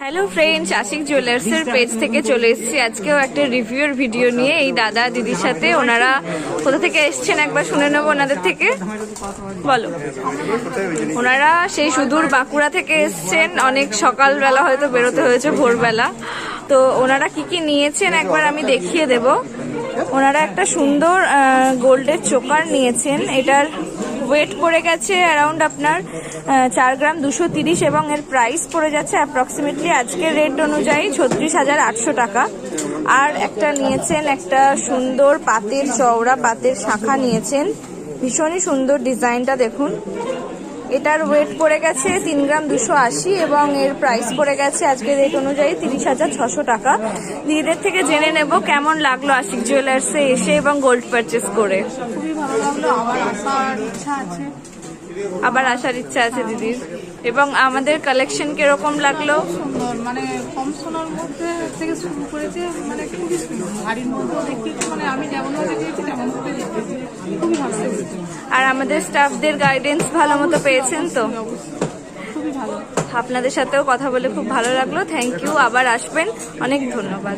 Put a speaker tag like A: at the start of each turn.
A: Hello friends, Ashiq জুয়েলার্সের page থেকে চলে এসেছি আজকেও একটা রিভিউর ভিডিও নিয়ে। এই দাদা দিদির সাথে, ওনারা কোথা থেকে এসছেন একবার শুনে নেবো ওনাদের থেকে। বলো। ওনারা সেই সুদূর বাঁকুড়া থেকে এসছেন, অনেক সকালবেলা হয়তো বেরোতে হয়েছে, ভোরবেলা। তো ওনারা কি কি নিয়েছেন একবার আমি দেখিয়ে দেব। ওনারা একটা সুন্দর গোল্ডের চোকার নিয়েছেন। এটার ওয়েট পড়ে গেছে অ্যারাউন্ড আপনার 4 গ্রাম 230 এবং এর প্রাইস পড়ে যাচ্ছে অ্যাপ্রক্সিমেটলি আজকের রেট অনুযায়ী 36,800 টাকা। আর একটা নিয়েছেন একটা সুন্দর পাতের চওড়া পাতের শাখা নিয়েছেন, ভীষণই সুন্দর ডিজাইনটা দেখুন। এটার ওয়েট পড়ে গেছে 3 গ্রাম 280 এবং এর প্রাইস পড়ে গেছে আজকের রেট অনুযায়ী 30,600 টাকা। দিদিদের থেকে জেনে নেব কেমন লাগলো আশিক জুয়েলার্সে এসে এবং গোল্ড পারচেস করে।
B: খুবই ভালো লাগলো, আবার আসার ইচ্ছা আছে
A: দিদির। এবং আমাদের কালেকশন কিরকম লাগলো?
B: সুন্দর, মানে কম সোনার মধ্যে থেকে শুরু করেছে, মানে খুবই সুন্দর। ভারীর মধ্যেও দেখিয়েছে, মানে আমি যেমন দেখিয়েছি তেমন করে দেখিয়েছি, খুবই ভালো লেগেছে।
A: আর আমাদের স্টাফদের গাইডেন্স ভালো মতো পেয়েছেন তো?
B: খুবই ভালো।
A: আপনাদের সাথেও কথা বলে খুব ভালো লাগলো। থ্যাংক ইউ, আবার আসবেন, অনেক ধন্যবাদ।